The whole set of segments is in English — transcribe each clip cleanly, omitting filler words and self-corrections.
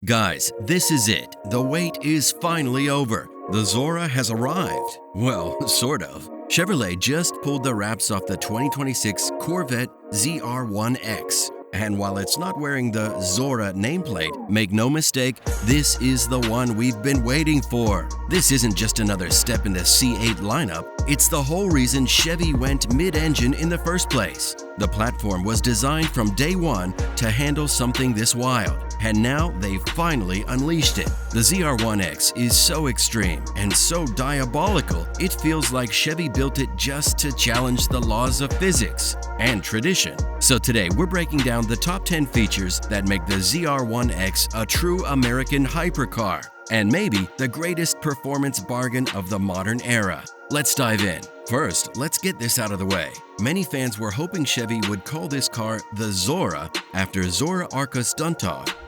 Guys, this is it. The wait is finally over. The Zora has arrived. Well, sort of. Chevrolet just pulled the wraps off the 2026 Corvette ZR1X. And while it's not wearing the Zora nameplate, make no mistake, this is the one we've been waiting for. This isn't just another step in the C8 lineup, it's the whole reason Chevy went mid-engine in the first place. The platform was designed from day one to handle something this wild, and now they've finally unleashed it. The ZR1X is so extreme and so diabolical, it feels like Chevy built it just to challenge the laws of physics and tradition. So today we're breaking down the top 10 features that make the ZR1X a true American hypercar, and maybe the greatest performance bargain of the modern era. Let's dive in. First, let's get this out of the way. Many fans were hoping Chevy would call this car the Zora after Zora Arkus,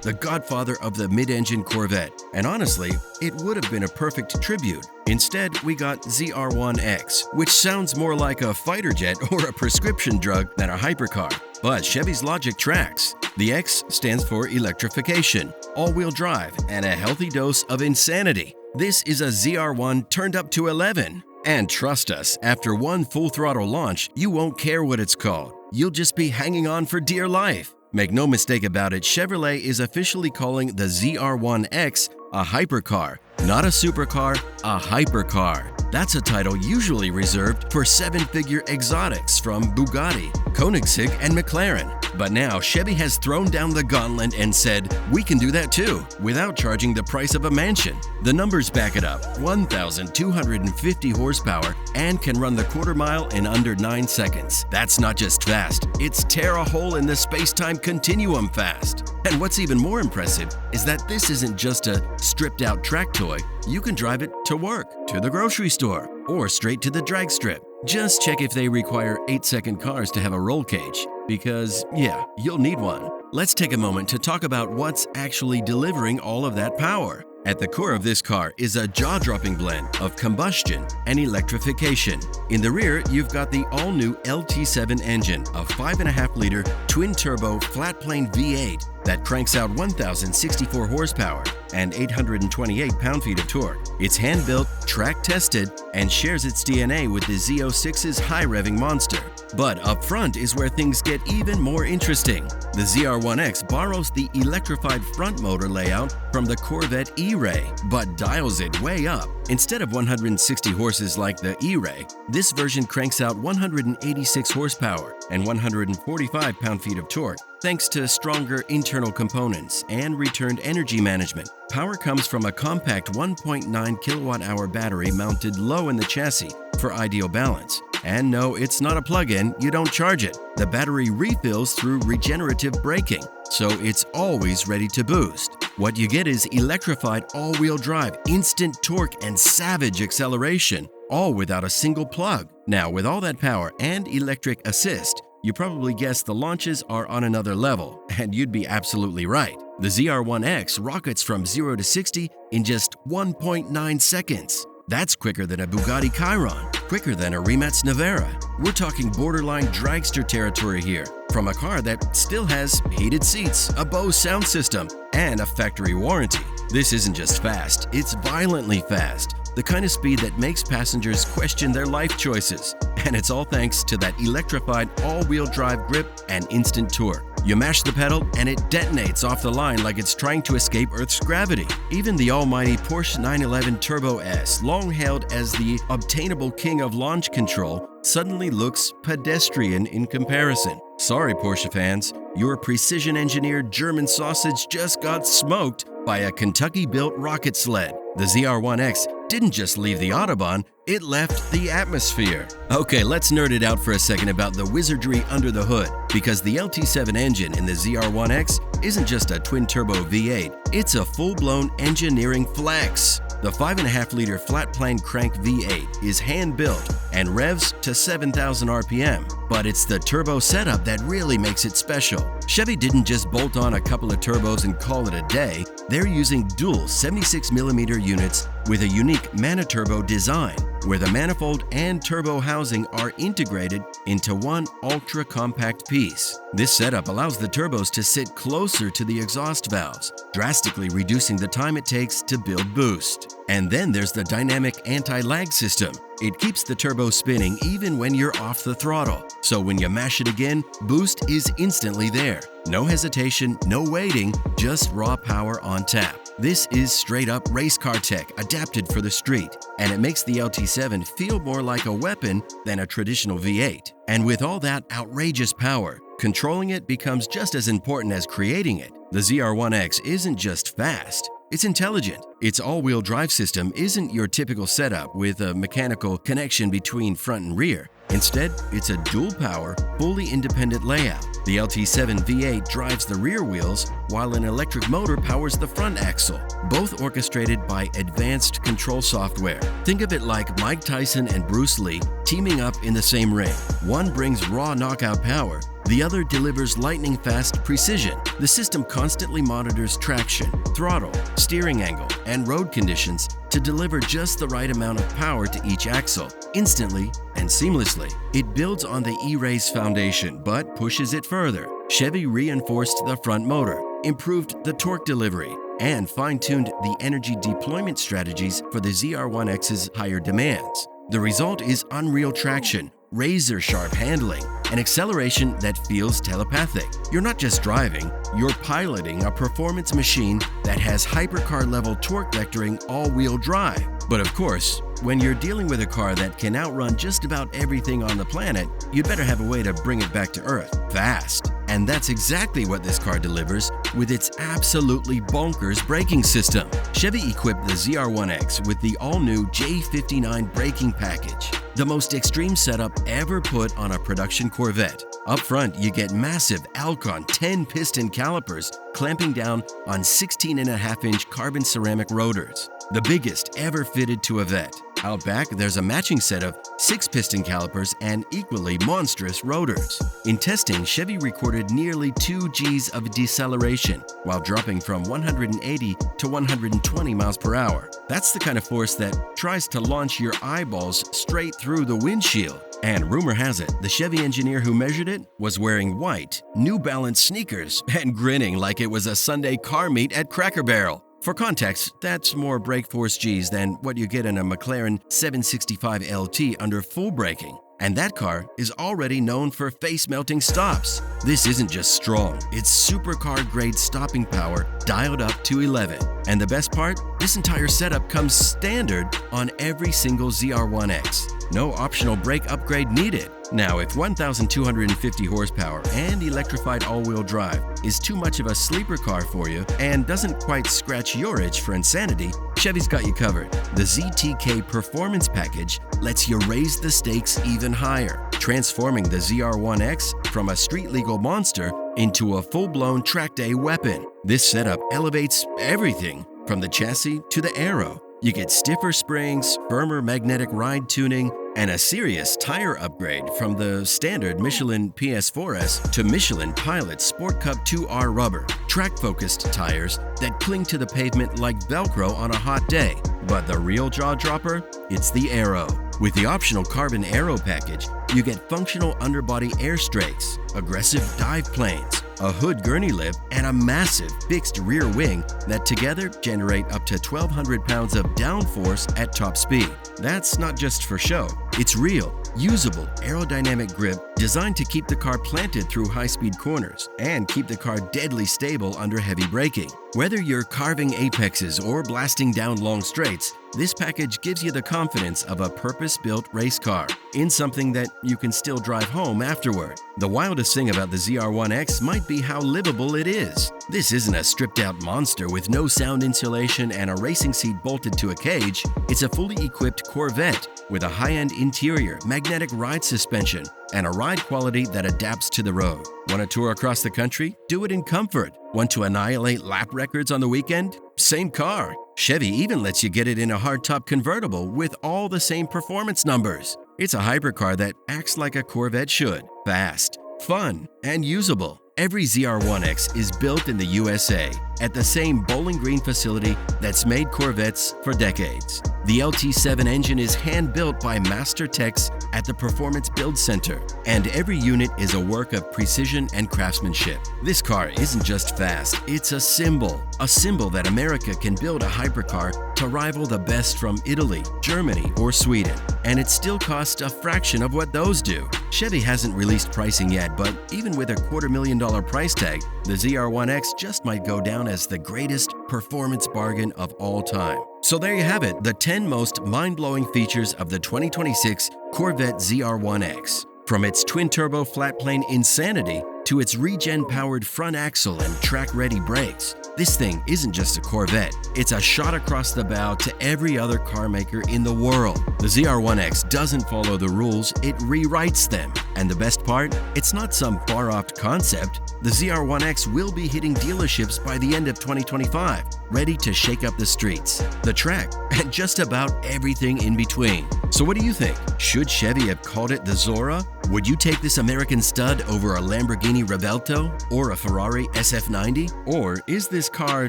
the godfather of the mid-engine Corvette, and honestly, it would have been a perfect tribute. Instead, we got ZR1X, which sounds more like a fighter jet or a prescription drug than a hypercar. But Chevy's logic tracks. The X stands for electrification, all-wheel drive, and a healthy dose of insanity. This is a ZR1 turned up to 11. And trust us, after one full-throttle launch, you won't care what it's called. You'll just be hanging on for dear life. Make no mistake about it, Chevrolet is officially calling the ZR1X a hypercar. Not a supercar, a hypercar. That's a title usually reserved for seven-figure exotics from Bugatti, Koenigsegg, and McLaren. But now Chevy has thrown down the gauntlet and said, we can do that too, without charging the price of a mansion. The numbers back it up, 1,250 horsepower, and can run the quarter mile in under 9 seconds. That's not just fast, it's tear a hole in the space-time continuum fast. And what's even more impressive is that this isn't just a stripped-out track toy. You can drive it to work, to the grocery store, or straight to the drag strip. Just check if they require 8-second cars to have a roll cage, because, yeah, you'll need one. Let's take a moment to talk about what's actually delivering all of that power. At the core of this car is a jaw-dropping blend of combustion and electrification. In the rear, you've got the all-new LT7 engine, a 5.5-liter twin-turbo flat-plane V8 that cranks out 1,064 horsepower and 828 pound-feet of torque. It's hand-built, track-tested, and shares its DNA with the Z06's high-revving monster. But up front is where things get even more interesting. The ZR1X borrows the electrified front motor layout from the Corvette E-Ray, but dials it way up. Instead of 160 horses like the E-Ray, this version cranks out 186 horsepower and 145 pound-feet of torque, thanks to stronger internal components and returned energy management. Power comes from a compact 1.9 kilowatt-hour battery mounted low in the chassis for ideal balance. And no, it's not a plug-in, you don't charge it. The battery refills through regenerative braking, so it's always ready to boost. What you get is electrified all-wheel drive, instant torque, and savage acceleration, all without a single plug. Now, with all that power and electric assist, you probably guessed the launches are on another level, and you'd be absolutely right. The ZR1X rockets from 0 to 60 in just 1.9 seconds. That's quicker than a Bugatti Chiron, quicker than a Rimac Nevera. We're talking borderline dragster territory here, from a car that still has heated seats, a Bose sound system, and a factory warranty. This isn't just fast, it's violently fast. The kind of speed that makes passengers question their life choices. And it's all thanks to that electrified all-wheel drive grip and instant torque. You mash the pedal and it detonates off the line like it's trying to escape Earth's gravity. Even the almighty Porsche 911 Turbo S, long hailed as the obtainable king of launch control, suddenly looks pedestrian in comparison. Sorry, Porsche fans, your precision-engineered German sausage just got smoked by a Kentucky-built rocket sled. The ZR1X didn't just leave the Autobahn, it left the atmosphere. Okay, let's nerd it out for a second about the wizardry under the hood, because the LT7 engine in the ZR1X isn't just a twin-turbo V8, it's a full-blown engineering flex. The 5.5-liter flat-plane crank V8 is hand-built, and revs to 7,000 RPM. But it's the turbo setup that really makes it special. Chevy didn't just bolt on a couple of turbos and call it a day. They're using dual 76mm units with a unique Maniturbo design, where the manifold and turbo housing are integrated into one ultra-compact piece. This setup allows the turbos to sit closer to the exhaust valves, drastically reducing the time it takes to build boost. And then there's the dynamic anti-lag system. It keeps the turbo spinning even when you're off the throttle. So when you mash it again, boost is instantly there. No hesitation, no waiting, just raw power on tap. This is straight-up race car tech adapted for the street, and it makes the LT7 feel more like a weapon than a traditional V8. And with all that outrageous power, controlling it becomes just as important as creating it. The ZR1X isn't just fast, it's intelligent. Its all-wheel drive system isn't your typical setup with a mechanical connection between front and rear. Instead, it's a dual-power, fully independent layout. The LT7 V8 drives the rear wheels, while an electric motor powers the front axle, both orchestrated by advanced control software. Think of it like Mike Tyson and Bruce Lee teaming up in the same ring. One brings raw knockout power, the other delivers lightning-fast precision. The system constantly monitors traction, throttle, steering angle, and road conditions to deliver just the right amount of power to each axle, instantly and seamlessly. It builds on the E-Race foundation, but pushes it further. Chevy reinforced the front motor, improved the torque delivery, and fine-tuned the energy deployment strategies for the ZR1X's higher demands. The result is unreal traction, razor-sharp handling, and acceleration that feels telepathic. You're not just driving, you're piloting a performance machine that has hypercar-level torque vectoring all-wheel drive. But of course, when you're dealing with a car that can outrun just about everything on the planet, you'd better have a way to bring it back to Earth fast. And that's exactly what this car delivers with its absolutely bonkers braking system. Chevy equipped the ZR1X with the all-new J59 braking package, the most extreme setup ever put on a production Corvette. Up front, you get massive Alcon 10-piston calipers clamping down on 16.5-inch carbon ceramic rotors, the biggest ever fitted to a Vette. Out back, there's a matching set of 6-piston calipers and equally monstrous rotors. In testing, Chevy recorded nearly 2 Gs of deceleration while dropping from 180 to 120 miles per hour. That's the kind of force that tries to launch your eyeballs straight through the windshield. And rumor has it, the Chevy engineer who measured it was wearing white, New Balance sneakers and grinning like it was a Sunday car meet at Cracker Barrel. For context, that's more brake force Gs than what you get in a McLaren 765 LT under full braking. And that car is already known for face-melting stops. This isn't just strong, it's supercar-grade stopping power dialed up to 11. And the best part? This entire setup comes standard on every single ZR1X. No optional brake upgrade needed. Now, if 1,250 horsepower and electrified all-wheel drive is too much of a sleeper car for you and doesn't quite scratch your itch for insanity, Chevy's got you covered. The ZTK Performance Package lets you raise the stakes even higher, transforming the ZR1X from a street-legal monster into a full-blown track day weapon. This setup elevates everything from the chassis to the aero. You get stiffer springs, firmer magnetic ride tuning, and a serious tire upgrade from the standard Michelin PS4S to Michelin Pilot Sport Cup 2R rubber, track-focused tires that cling to the pavement like Velcro on a hot day. But the real jaw-dropper? It's the Aero. With the optional Carbon Aero package, you get functional underbody air strakes, aggressive dive planes, a hood gurney lip, and a massive fixed rear wing that together generate up to 1,200 pounds of downforce at top speed. That's not just for show. It's real, usable aerodynamic grip designed to keep the car planted through high-speed corners and keep the car deadly stable under heavy braking. Whether you're carving apexes or blasting down long straights, this package gives you the confidence of a purpose-built race car in something that you can still drive home afterward. The wildest thing about the ZR1X might be how livable it is. This isn't a stripped-out monster with no sound insulation and a racing seat bolted to a cage. It's a fully equipped Corvette with a high-end interior, magnetic ride suspension, and a ride quality that adapts to the road. Want to tour across the country? Do it in comfort. Want to annihilate lap records on the weekend? Same car. Chevy even lets you get it in a hardtop convertible with all the same performance numbers. It's a hypercar that acts like a Corvette should: fast, fun, and usable. Every ZR1X is built in the USA at the same Bowling Green facility that's made Corvettes for decades. The LT7 engine is hand-built by master techs at the Performance Build Center, and every unit is a work of precision and craftsmanship. This car isn't just fast, it's a symbol that America can build a hypercar to rival the best from Italy, Germany, or Sweden. And it still costs a fraction of what those do. Chevy hasn't released pricing yet, but even with a $250,000 price tag, the ZR1X just might go down as the greatest performance bargain of all time. So there you have it, the 10 most mind-blowing features of the 2026 Corvette ZR1X. From its twin-turbo flat-plane insanity to its regen-powered front axle and track-ready brakes, this thing isn't just a Corvette, it's a shot across the bow to every other car maker in the world. The ZR1X doesn't follow the rules, it rewrites them. And the best part? It's not some far-off concept. The ZR1X will be hitting dealerships by the end of 2025, ready to shake up the streets, the track, and just about everything in between. So what do you think? Should Chevy have called it the Zora? Would you take this American stud over a Lamborghini Revelto or a Ferrari SF90? Or is this car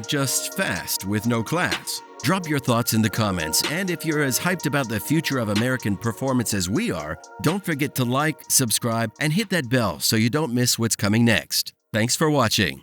just fast with no class? Drop your thoughts in the comments, and if you're as hyped about the future of American performance as we are, don't forget to like, subscribe, and hit that bell so you don't miss what's coming next. Thanks for watching.